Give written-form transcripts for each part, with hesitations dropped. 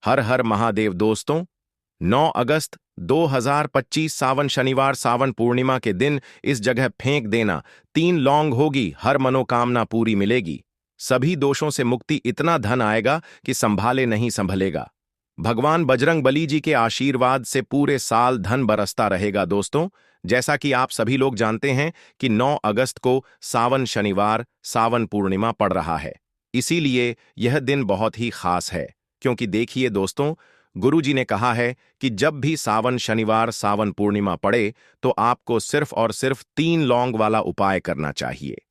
हर हर महादेव दोस्तों। 9 अगस्त 2025 सावन शनिवार सावन पूर्णिमा के दिन इस जगह फेंक देना। 3 लौंग होगी, हर मनोकामना पूरी मिलेगी। सभी दोषों से मुक्ति, इतना धन आएगा कि संभाले नहीं संभलेगा। भगवान बजरंग बली जी के आशीर्वाद से पूरे साल धन बरसता रहेगा दोस्तों। जैसा कि आप सभी लोग जानते हैं कि 9 अगस्त को सावन शनिवार सावन पूर्णिमा पड़ रहा है, इसीलिए यह दिन बहुत ही खास है। क्योंकि देखिए दोस्तों, गुरु जी ने कहा है कि जब भी सावन शनिवार सावन पूर्णिमा पड़े तो आपको सिर्फ और सिर्फ 3 लौंग वाला उपाय करना चाहिए।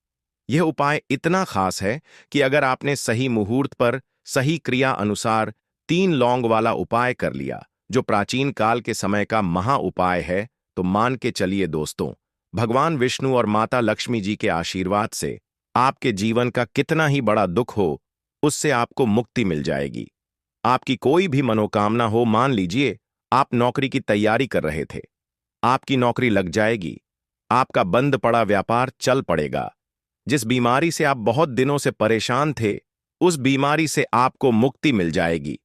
यह उपाय इतना खास है कि अगर आपने सही मुहूर्त पर सही क्रिया अनुसार 3 लौंग वाला उपाय कर लिया, जो प्राचीन काल के समय का महा उपाय है, तो मान के चलिए दोस्तों, भगवान विष्णु और माता लक्ष्मी जी के आशीर्वाद से आपके जीवन का कितना ही बड़ा दुख हो, उससे आपको मुक्ति मिल जाएगी। आपकी कोई भी मनोकामना हो, मान लीजिए आप नौकरी की तैयारी कर रहे थे, आपकी नौकरी लग जाएगी। आपका बंद पड़ा व्यापार चल पड़ेगा। जिस बीमारी से आप बहुत दिनों से परेशान थे, उस बीमारी से आपको मुक्ति मिल जाएगी।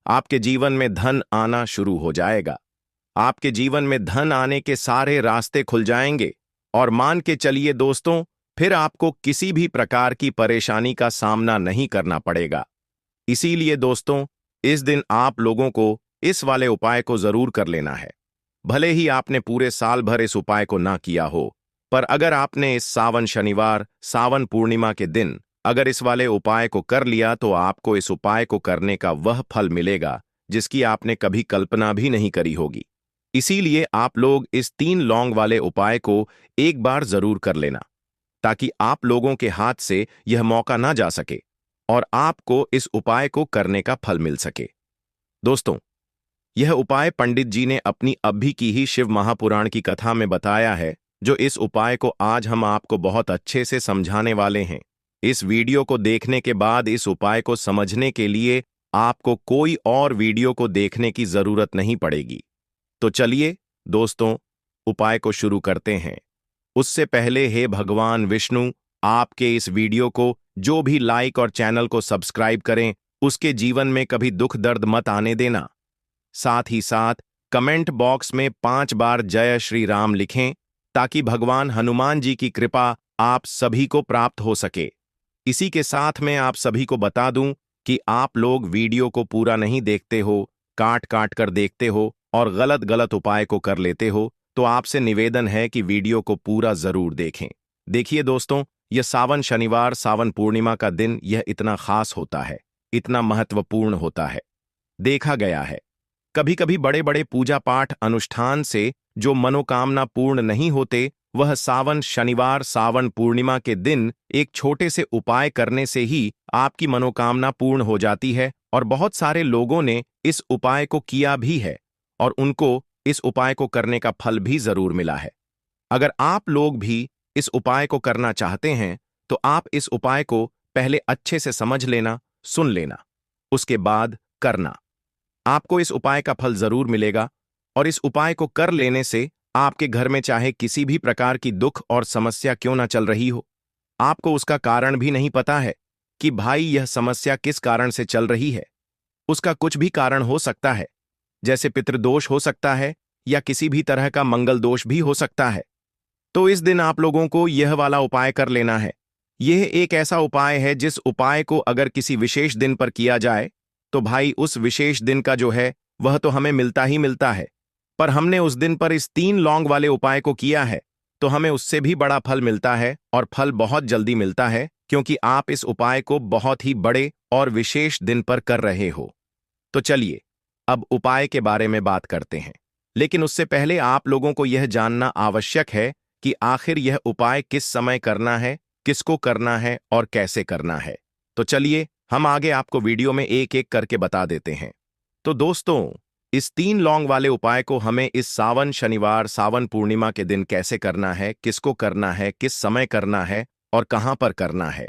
आपके जीवन में धन आना शुरू हो जाएगा। आपके जीवन में धन आने के सारे रास्ते खुल जाएंगे। और मान के चलिए दोस्तों, फिर आपको किसी भी प्रकार की परेशानी का सामना नहीं करना पड़ेगा। इसीलिए दोस्तों, इस दिन आप लोगों को इस वाले उपाय को जरूर कर लेना है। भले ही आपने पूरे साल भर इस उपाय को ना किया हो, पर अगर आपने इस सावन शनिवार सावन पूर्णिमा के दिन अगर इस वाले उपाय को कर लिया, तो आपको इस उपाय को करने का वह फल मिलेगा जिसकी आपने कभी कल्पना भी नहीं करी होगी। इसीलिए आप लोग इस 3 लौंग वाले उपाय को एक बार जरूर कर लेना, ताकि आप लोगों के हाथ से यह मौका ना जा सके और आपको इस उपाय को करने का फल मिल सके। दोस्तों, यह उपाय पंडित जी ने अपनी अभी की ही शिव महापुराण की कथा में बताया है, जो इस उपाय को आज हम आपको बहुत अच्छे से समझाने वाले हैं। इस वीडियो को देखने के बाद इस उपाय को समझने के लिए आपको कोई और वीडियो को देखने की जरूरत नहीं पड़ेगी। तो चलिए दोस्तों, उपाय को शुरू करते हैं। उससे पहले हे भगवान विष्णु, आपके इस वीडियो को जो भी लाइक और चैनल को सब्सक्राइब करें, उसके जीवन में कभी दुख दर्द मत आने देना। साथ ही साथ कमेंट बॉक्स में 5 बार जय श्री राम लिखें, ताकि भगवान हनुमान जी की कृपा आप सभी को प्राप्त हो सके। इसी के साथ मैं आप सभी को बता दूं कि आप लोग वीडियो को पूरा नहीं देखते हो, काट काट कर देखते हो और गलत गलत उपाय को कर लेते हो, तो आपसे निवेदन है कि वीडियो को पूरा जरूर देखें। देखिए दोस्तों, यह सावन शनिवार सावन पूर्णिमा का दिन यह इतना खास होता है, इतना महत्वपूर्ण होता है। देखा गया है कभी कभी बड़े बड़े पूजा पाठ अनुष्ठान से जो मनोकामना पूर्ण नहीं होते, वह सावन शनिवार सावन पूर्णिमा के दिन एक छोटे से उपाय करने से ही आपकी मनोकामना पूर्ण हो जाती है। और बहुत सारे लोगों ने इस उपाय को किया भी है और उनको इस उपाय को करने का फल भी जरूर मिला है। अगर आप लोग भी इस उपाय को करना चाहते हैं, तो आप इस उपाय को पहले अच्छे से समझ लेना, सुन लेना, उसके बाद करना। आपको इस उपाय का फल जरूर मिलेगा। और इस उपाय को कर लेने से आपके घर में चाहे किसी भी प्रकार की दुख और समस्या क्यों ना चल रही हो, आपको उसका कारण भी नहीं पता है कि भाई यह समस्या किस कारण से चल रही है। उसका कुछ भी कारण हो सकता है, जैसे पितृदोष हो सकता है या किसी भी तरह का मंगल दोष भी हो सकता है। तो इस दिन आप लोगों को यह वाला उपाय कर लेना है। यह एक ऐसा उपाय है जिस उपाय को अगर किसी विशेष दिन पर किया जाए, तो भाई उस विशेष दिन का जो है वह तो हमें मिलता ही मिलता है। पर हमने उस दिन पर इस 3 लौंग वाले उपाय को किया है, तो हमें उससे भी बड़ा फल मिलता है और फल बहुत जल्दी मिलता है, क्योंकि आप इस उपाय को बहुत ही बड़े और विशेष दिन पर कर रहे हो। तो चलिए अब उपाय के बारे में बात करते हैं। लेकिन उससे पहले आप लोगों को यह जानना आवश्यक है कि आखिर यह उपाय किस समय करना है, किसको करना है और कैसे करना है। तो चलिए हम आगे आपको वीडियो में एक एक करके बता देते हैं। तो दोस्तों, इस 3 लौंग वाले उपाय को हमें इस सावन शनिवार सावन पूर्णिमा के दिन कैसे करना है, किसको करना है, किस समय करना है और कहां पर करना है,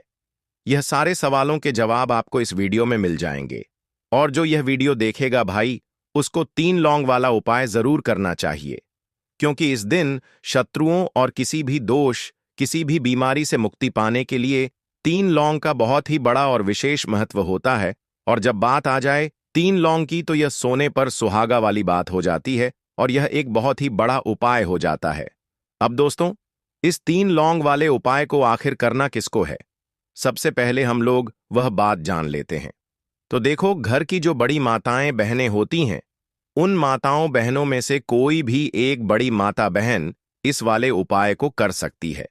यह सारे सवालों के जवाब आपको इस वीडियो में मिल जाएंगे। और जो यह वीडियो देखेगा भाई, उसको 3 लौंग वाला उपाय जरूर करना चाहिए, क्योंकि इस दिन शत्रुओं और किसी भी दोष, किसी भी बीमारी से मुक्ति पाने के लिए 3 लौंग का बहुत ही बड़ा और विशेष महत्व होता है। और जब बात आ जाए 3 लौंग की तो यह सोने पर सुहागा वाली बात हो जाती है और यह एक बहुत ही बड़ा उपाय हो जाता है। अब दोस्तों, इस 3 लौंग वाले उपाय को आखिर करना किसको है? सबसे पहले हम लोग वह बात जान लेते हैं। तो देखो, घर की जो बड़ी माताएं बहनें होती हैं, उन माताओं बहनों में से कोई भी एक बड़ी माता बहन इस वाले उपाय को कर सकती है।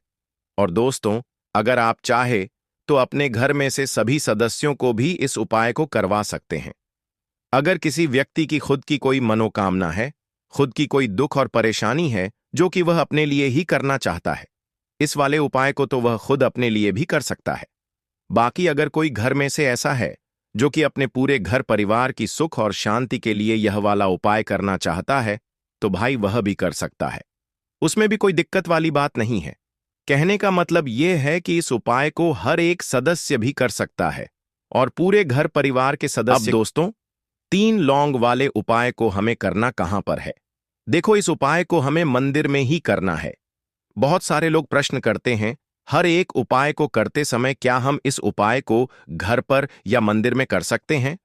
और दोस्तों, अगर आप चाहे तो अपने घर में से सभी सदस्यों को भी इस उपाय को करवा सकते हैं। अगर किसी व्यक्ति की खुद की कोई मनोकामना है, खुद की कोई दुख और परेशानी है जो कि वह अपने लिए ही करना चाहता है, इस वाले उपाय को तो वह खुद अपने लिए भी कर सकता है। बाकी अगर कोई घर में से ऐसा है जो कि अपने पूरे घर परिवार की सुख और शांति के लिए यह वाला उपाय करना चाहता है, तो भाई वह भी कर सकता है। उसमें भी कोई दिक्कत वाली बात नहीं है। कहने का मतलब यह है कि इस उपाय को हर एक सदस्य भी कर सकता है और पूरे घर परिवार के सदस्य। अब दोस्तों, 3 लौंग वाले उपाय को हमें करना कहां पर है? देखो, इस उपाय को हमें मंदिर में ही करना है। बहुत सारे लोग प्रश्न करते हैं, हर एक उपाय को करते समय क्या हम इस उपाय को घर पर या मंदिर में कर सकते हैं?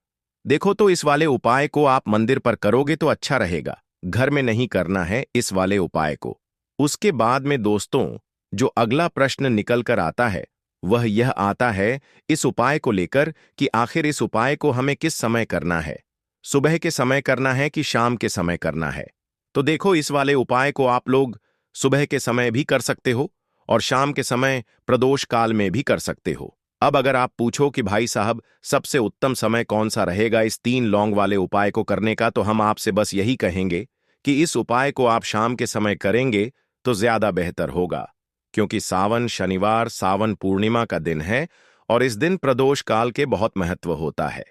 देखो, तो इस वाले उपाय को आप मंदिर पर करोगे तो अच्छा रहेगा, घर में नहीं करना है इस वाले उपाय को। उसके बाद में दोस्तों, जो अगला प्रश्न निकल कर आता है वह यह आता है इस उपाय को लेकर कि आखिर इस उपाय को हमें किस समय करना है, सुबह के समय करना है कि शाम के समय करना है? तो देखो, इस वाले उपाय को आप लोग सुबह के समय भी कर सकते हो और शाम के समय प्रदोष काल में भी कर सकते हो। अब अगर आप पूछो कि भाई साहब, सबसे उत्तम समय कौन सा रहेगा इस 3 लौंग वाले उपाय को करने का, तो हम आपसे बस यही कहेंगे कि इस उपाय को आप शाम के समय करेंगे तो ज्यादा बेहतर होगा, क्योंकि सावन शनिवार सावन पूर्णिमा का दिन है और इस दिन प्रदोष काल के बहुत महत्व होता है।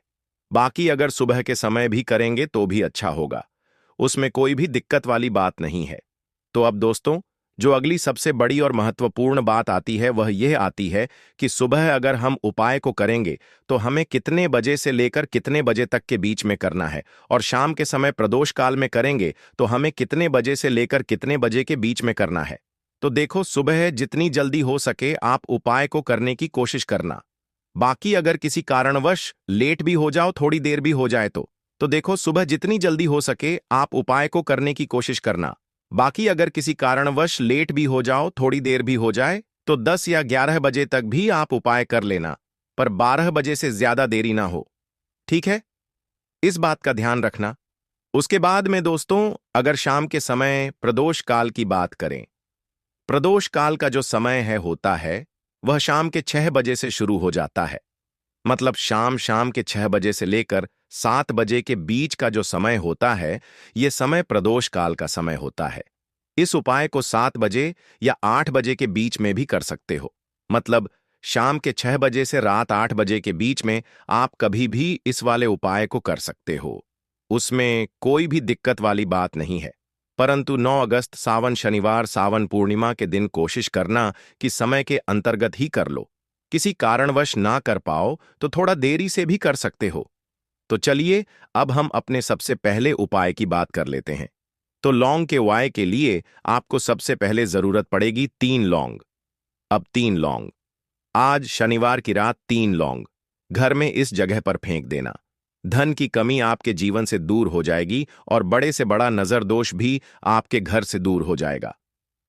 बाकी अगर सुबह के समय भी करेंगे तो भी अच्छा होगा, उसमें कोई भी दिक्कत वाली बात नहीं है। तो अब दोस्तों, जो अगली सबसे बड़ी और महत्वपूर्ण बात आती है वह यह आती है कि सुबह अगर हम उपाय को करेंगे तो हमें कितने बजे से लेकर कितने बजे तक के बीच में करना है, और शाम के समय प्रदोष काल में करेंगे तो हमें कितने बजे से लेकर कितने बजे के बीच में करना है। तो देखो, सुबह जितनी जल्दी हो सके आप उपाय को करने की कोशिश करना। बाकी अगर किसी कारणवश लेट भी हो जाओ, थोड़ी देर भी हो जाए तो देखो, सुबह जितनी जल्दी हो सके आप उपाय को करने की कोशिश करना। बाकी अगर किसी कारणवश लेट भी हो जाओ, थोड़ी देर भी हो जाए, तो 10 या 11 बजे तक भी आप उपाय कर लेना, पर 12 बजे से ज्यादा देरी ना हो। ठीक है, इस बात का ध्यान रखना। उसके बाद में दोस्तों, अगर शाम के समय प्रदोष काल की बात करें, प्रदोष काल का जो समय होता है वह शाम के 6 बजे से शुरू हो जाता है। मतलब शाम के 6 बजे से लेकर 7 बजे के बीच का जो समय होता है, यह समय प्रदोष काल का समय होता है। इस उपाय को 7 बजे या 8 बजे के बीच में भी कर सकते हो। मतलब शाम के 6 बजे से रात 8 बजे के बीच में आप कभी भी इस वाले उपाय को कर सकते हो, उसमें कोई भी दिक्कत वाली बात नहीं है। परंतु 9 अगस्त सावन शनिवार सावन पूर्णिमा के दिन कोशिश करना कि समय के अंतर्गत ही कर लो। किसी कारणवश ना कर पाओ तो थोड़ा देरी से भी कर सकते हो। तो चलिए, अब हम अपने सबसे पहले उपाय की बात कर लेते हैं। तो लौंग के उपाय के लिए आपको सबसे पहले जरूरत पड़ेगी 3 लौंग। अब 3 लौंग, आज शनिवार की रात 3 लौंग घर में इस जगह पर फेंक देना। धन की कमी आपके जीवन से दूर हो जाएगी और बड़े से बड़ा नजर दोष भी आपके घर से दूर हो जाएगा।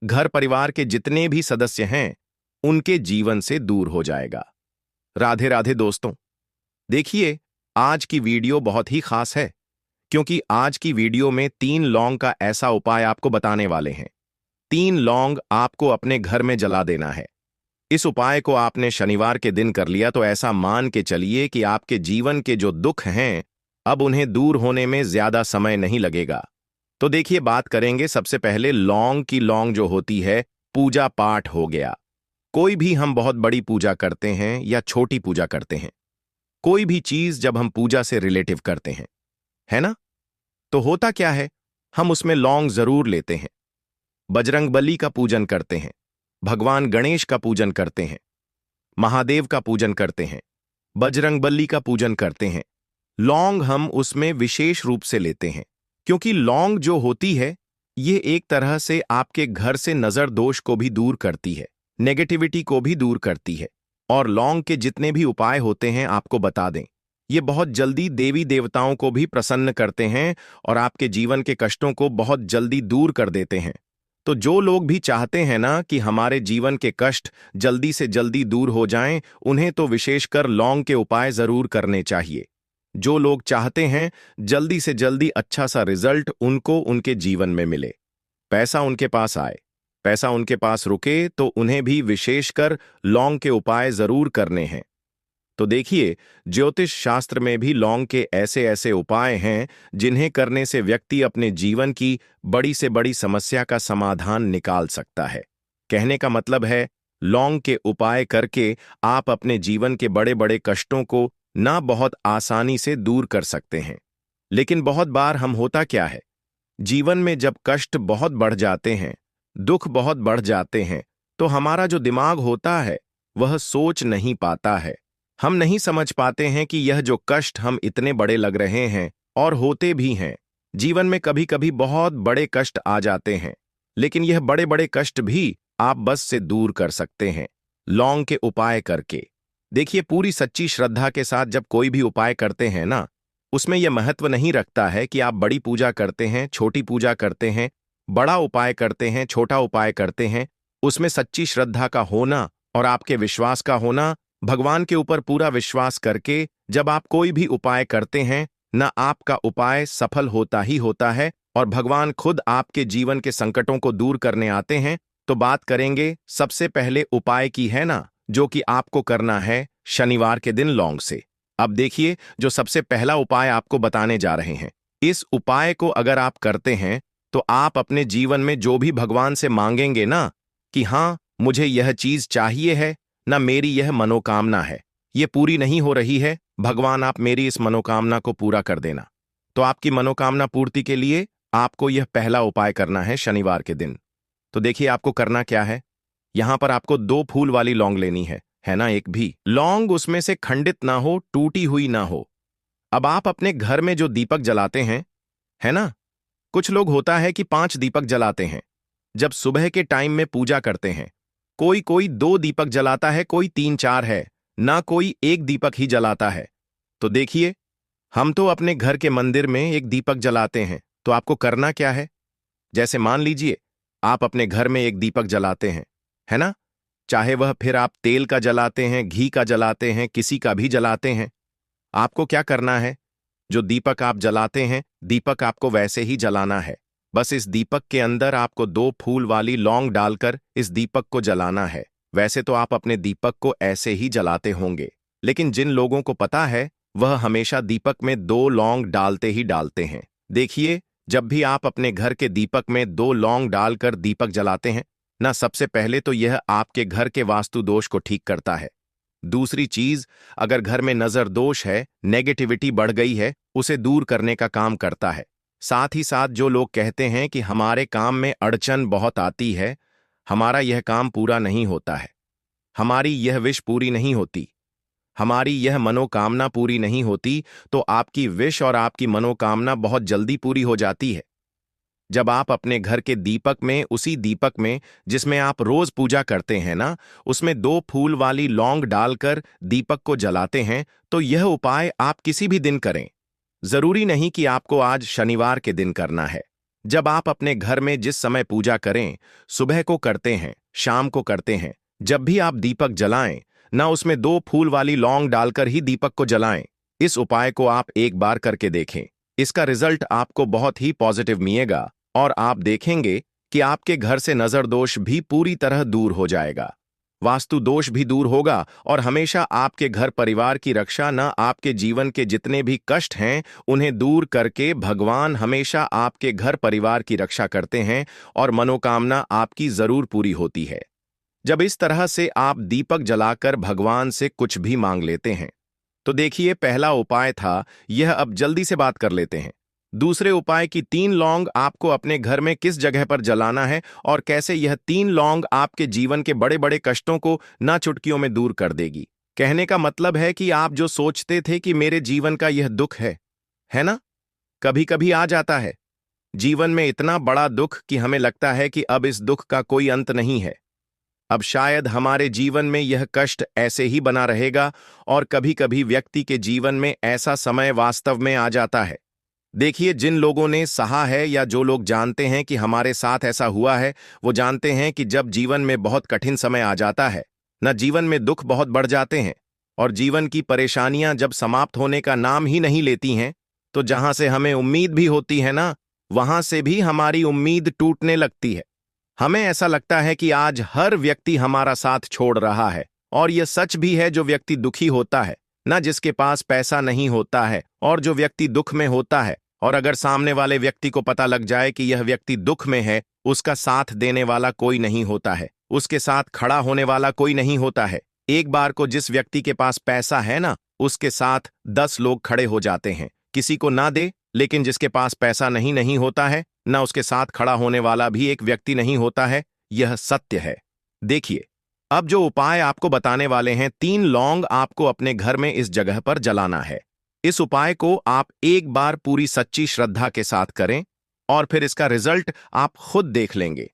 घर परिवार के जितने भी सदस्य हैं उनके जीवन से दूर हो जाएगा। राधे राधे दोस्तों। देखिए, आज की वीडियो बहुत ही खास है, क्योंकि आज की वीडियो में 3 लौंग का ऐसा उपाय आपको बताने वाले हैं। 3 लौंग आपको अपने घर में जला देना है। इस उपाय को आपने शनिवार के दिन कर लिया तो ऐसा मान के चलिए कि आपके जीवन के जो दुख हैं अब उन्हें दूर होने में ज्यादा समय नहीं लगेगा। तो देखिए, बात करेंगे सबसे पहले लौंग की। लौंग जो होती है, पूजा पाठ हो गया। कोई भी हम बहुत बड़ी पूजा करते हैं या छोटी पूजा करते हैं, कोई भी चीज जब हम पूजा से रिलेटिव करते हैं, है ना, तो होता क्या है, हम उसमें लौंग जरूर लेते हैं। बजरंगबली का पूजन करते हैं, भगवान गणेश का पूजन करते हैं, महादेव का पूजन करते हैं, बजरंगबली का पूजन करते हैं। लौंग हम उसमें विशेष रूप से लेते हैं, क्योंकि लौंग जो होती है ये एक तरह से आपके घर से नजर दोष को भी दूर करती है, नेगेटिविटी को भी दूर करती है। और लौंग के जितने भी उपाय होते हैं आपको बता दें ये बहुत जल्दी देवी देवताओं को भी प्रसन्न करते हैं और आपके जीवन के कष्टों को बहुत जल्दी दूर कर देते हैं। तो जो लोग भी चाहते हैं ना कि हमारे जीवन के कष्ट जल्दी से जल्दी दूर हो जाएं, उन्हें तो विशेषकर लौंग के उपाय जरूर करने चाहिए। जो लोग चाहते हैं जल्दी से जल्दी अच्छा सा रिजल्ट उनको उनके जीवन में मिले, पैसा उनके पास आए, पैसा उनके पास रुके, तो उन्हें भी विशेषकर लौंग के उपाय जरूर करने हैं। तो देखिए, ज्योतिष शास्त्र में भी लौंग के ऐसे ऐसे उपाय हैं जिन्हें करने से व्यक्ति अपने जीवन की बड़ी से बड़ी समस्या का समाधान निकाल सकता है। कहने का मतलब है, लौंग के उपाय करके आप अपने जीवन के बड़े बड़े कष्टों को ना बहुत आसानी से दूर कर सकते हैं। लेकिन बहुत बार हम होता क्या है, जीवन में जब कष्ट बहुत बढ़ जाते हैं, दुख बहुत बढ़ जाते हैं, तो हमारा जो दिमाग होता है वह सोच नहीं पाता है। हम नहीं समझ पाते हैं कि यह जो कष्ट हम इतने बड़े लग रहे हैं, और होते भी हैं। जीवन में कभी कभी बहुत बड़े कष्ट आ जाते हैं, लेकिन यह बड़े बड़े कष्ट भी आप बस से दूर कर सकते हैं लौंग के उपाय करके। देखिए, पूरी सच्ची श्रद्धा के साथ जब कोई भी उपाय करते हैं ना, उसमें यह महत्व नहीं रखता है कि आप बड़ी पूजा करते हैं, छोटी पूजा करते हैं, बड़ा उपाय करते हैं, छोटा उपाय करते हैं। उसमें सच्ची श्रद्धा का होना और आपके विश्वास का होना, भगवान के ऊपर पूरा विश्वास करके जब आप कोई भी उपाय करते हैं ना, आपका उपाय सफल होता ही होता है और भगवान खुद आपके जीवन के संकटों को दूर करने आते हैं। तो बात करेंगे सबसे पहले उपाय की, है ना, जो कि आपको करना है शनिवार के दिन लौंग से। अब देखिए, जो सबसे पहला उपाय आपको बताने जा रहे हैं, इस उपाय को अगर आप करते हैं तो आप अपने जीवन में जो भी भगवान से मांगेंगे ना कि हाँ मुझे यह चीज चाहिए है, ना मेरी यह मनोकामना है, ये पूरी नहीं हो रही है, भगवान आप मेरी इस मनोकामना को पूरा कर देना। तो आपकी मनोकामना पूर्ति के लिए आपको यह पहला उपाय करना है शनिवार के दिन। तो देखिए, आपको करना क्या है, यहां पर आपको 2 फूल वाली लौंग लेनी है ना, एक भी लौंग उसमें से खंडित ना हो, टूटी हुई ना हो। अब आप अपने घर में जो दीपक जलाते हैं, है ना, कुछ लोग होता है कि 5 दीपक जलाते हैं जब सुबह के टाइम में पूजा करते हैं। कोई कोई 2 दीपक जलाता है, कोई 3-4 है ना, कोई 1 दीपक ही जलाता है। तो देखिए, हम तो अपने घर के मंदिर में 1 दीपक जलाते हैं। तो आपको करना क्या है, जैसे मान लीजिए आप अपने घर में 1 दीपक जलाते हैं, है ना, चाहे वह फिर आप तेल का जलाते हैं, घी का जलाते हैं, किसी का भी जलाते हैं, आपको क्या करना है, जो दीपक आप जलाते हैं, दीपक आपको वैसे ही जलाना है। बस इस दीपक के अंदर आपको 2 फूल वाली लौंग डालकर इस दीपक को जलाना है। वैसे तो आप अपने दीपक को ऐसे ही जलाते होंगे, लेकिन जिन लोगों को पता है वह हमेशा दीपक में 2 लौंग डालते ही डालते हैं। देखिए, जब भी आप अपने घर के दीपक में 2 लौंग डालकर दीपक जलाते हैं ना, सबसे पहले तो यह आपके घर के वास्तु दोष को ठीक करता है। दूसरी चीज, अगर घर में नजर दोष है, नेगेटिविटी बढ़ गई है, उसे दूर करने का काम करता है। साथ ही साथ जो लोग कहते हैं कि हमारे काम में अड़चन बहुत आती है, हमारा यह काम पूरा नहीं होता है, हमारी यह विश पूरी नहीं होती, हमारी यह मनोकामना पूरी नहीं होती, तो आपकी विश और आपकी मनोकामना बहुत जल्दी पूरी हो जाती है। जब आप अपने घर के दीपक में, उसी दीपक में जिसमें आप रोज पूजा करते हैं ना, उसमें 2 फूल वाली लौंग डालकर दीपक को जलाते हैं, तो यह उपाय आप किसी भी दिन करें। जरूरी नहीं कि आपको आज शनिवार के दिन करना है। जब आप अपने घर में जिस समय पूजा करें, सुबह को करते हैं, शाम को करते हैं, जब भी आप दीपक जलाएं ना, उसमें 2 फूल वाली लौंग डालकर ही दीपक को जलाएं। इस उपाय को आप एक बार करके देखें, इसका रिजल्ट आपको बहुत ही पॉजिटिव मिलेगा और आप देखेंगे कि आपके घर से नजर दोष भी पूरी तरह दूर हो जाएगा, वास्तु दोष भी दूर होगा और हमेशा आपके घर परिवार की रक्षा, न आपके जीवन के जितने भी कष्ट हैं उन्हें दूर करके भगवान हमेशा आपके घर परिवार की रक्षा करते हैं और मनोकामना आपकी जरूर पूरी होती है। जब इस तरह से आप दीपक जलाकर भगवान से कुछ भी मांग लेते हैं। तो देखिए, पहला उपाय था यह, अब जल्दी से बात कर लेते हैं दूसरे उपाय की। 3 लौंग आपको अपने घर में किस जगह पर जलाना है और कैसे यह 3 लौंग आपके जीवन के बड़े बड़े कष्टों को ना चुटकियों में दूर कर देगी। कहने का मतलब है कि आप जो सोचते थे कि मेरे जीवन का यह दुख है ना, कभी कभी आ जाता है जीवन में इतना बड़ा दुख कि हमें लगता है कि अब इस दुख का कोई अंत नहीं है। अब शायद हमारे जीवन में यह कष्ट ऐसे ही बना रहेगा और कभी कभी व्यक्ति के जीवन में ऐसा समय वास्तव में आ जाता है। देखिए, जिन लोगों ने सहा है या जो लोग जानते हैं कि हमारे साथ ऐसा हुआ है, वो जानते हैं कि जब जीवन में बहुत कठिन समय आ जाता है न, जीवन में दुख बहुत बढ़ जाते हैं और जीवन की परेशानियां जब समाप्त होने का नाम ही नहीं लेती हैं, तो जहां से हमें उम्मीद भी होती है ना, वहां से भी हमारी उम्मीद टूटने लगती है। हमें ऐसा लगता है कि आज हर व्यक्ति हमारा साथ छोड़ रहा है, और यह सच भी है। जो व्यक्ति दुखी होता है ना, जिसके पास पैसा नहीं होता है, और जो व्यक्ति दुख में होता है, और अगर सामने वाले व्यक्ति को पता लग जाए कि यह व्यक्ति दुख में है, उसका साथ देने वाला कोई नहीं होता है, उसके साथ खड़ा होने वाला कोई नहीं होता है। एक बार को जिस व्यक्ति के पास पैसा है ना, उसके साथ 10 लोग खड़े हो जाते हैं, किसी को ना दे, लेकिन जिसके पास पैसा नहीं होता है ना, उसके साथ खड़ा होने वाला भी एक व्यक्ति नहीं होता है। यह सत्य है। देखिए, अब जो उपाय आपको बताने वाले हैं, 3 लौंग आपको अपने घर में इस जगह पर जलाना है। इस उपाय को आप एक बार पूरी सच्ची श्रद्धा के साथ करें और फिर इसका रिजल्ट आप खुद देख लेंगे।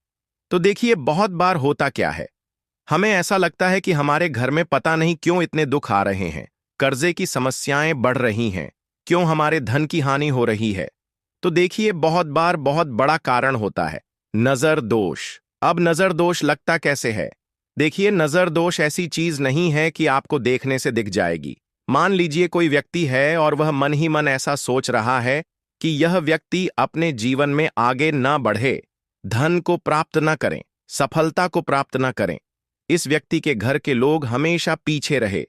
तो देखिए, बहुत बार होता क्या है, हमें ऐसा लगता है कि हमारे घर में पता नहीं क्यों इतने दुख आ रहे हैं, कर्जे की समस्याएं बढ़ रही हैं, क्यों हमारे धन की हानि हो रही है। तो देखिए, बहुत बार बहुत बड़ा कारण होता है नजर दोष। अब नजर दोष लगता कैसे है? देखिए, नजर दोष ऐसी चीज नहीं है कि आपको देखने से दिख जाएगी। मान लीजिए कोई व्यक्ति है और वह मन ही मन ऐसा सोच रहा है कि यह व्यक्ति अपने जीवन में आगे ना बढ़े, धन को प्राप्त न करें, सफलता को प्राप्त न करें, इस व्यक्ति के घर के लोग हमेशा पीछे रहे।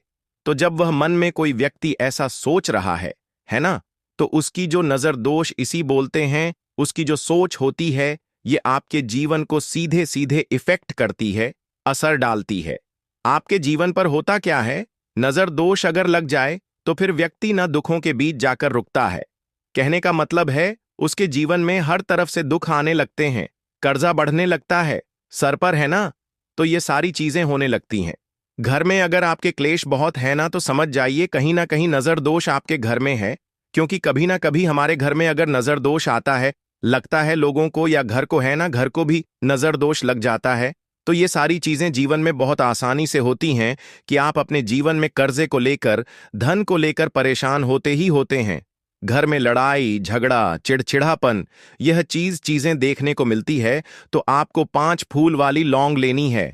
तो जब वह मन में कोई व्यक्ति ऐसा सोच रहा है ना, तो उसकी जो नजर दोष इसी बोलते हैं, उसकी जो सोच होती है, ये आपके जीवन को सीधे सीधे इफेक्ट करती है, असर डालती है। आपके जीवन पर होता क्या है, नजर दोष अगर लग जाए तो फिर व्यक्ति न दुखों के बीच जाकर रुकता है। कहने का मतलब है, उसके जीवन में हर तरफ से दुख आने लगते हैं, कर्जा बढ़ने लगता है, सर पर है ना, तो ये सारी चीजें होने लगती हैं। घर में अगर आपके क्लेश बहुत है ना, तो समझ जाइए कहीं ना कहीं नजर दोष आपके घर में है। क्योंकि कभी ना कभी हमारे घर में अगर नजर दोष आता है, लगता है लोगों को या घर को है ना, घर को भी नजर दोष लग जाता है। तो ये सारी चीजें जीवन में बहुत आसानी से होती हैं कि आप अपने जीवन में कर्जे को लेकर, धन को लेकर परेशान होते ही होते हैं। घर में लड़ाई झगड़ा, चिड़चिड़ापन, यह चीजें देखने को मिलती है। तो आपको 5 फूल वाली लौंग लेनी है।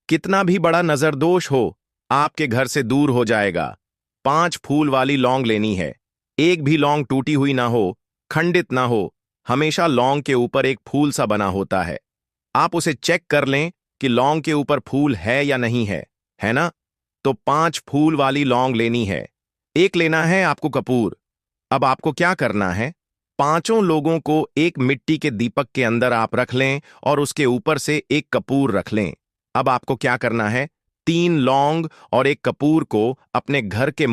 कितना भी बड़ा नजर दोष हो, आपके घर से दूर हो जाएगा। 5 फूल वाली लौंग लेनी है। एक भी लौंग टूटी हुई ना हो, खंडित ना हो, हमेशा लौंग के ऊपर एक फूल सा बना होता है। आप उसे चेक कर लें कि लौंग के ऊपर फूल है या नहीं है ना? तो 5 फूल वाली लौंग लेनी है। एक लेना है आपको कपूर। अब आपको क्या करना है, 5 लोगों को एक मिट्टी के दीपक के अंदर आप रख लें और उसके ऊपर से एक कपूर रख लें। अब आपको क्या करना है, 3 लौंग और एक कपूर को अपने घर के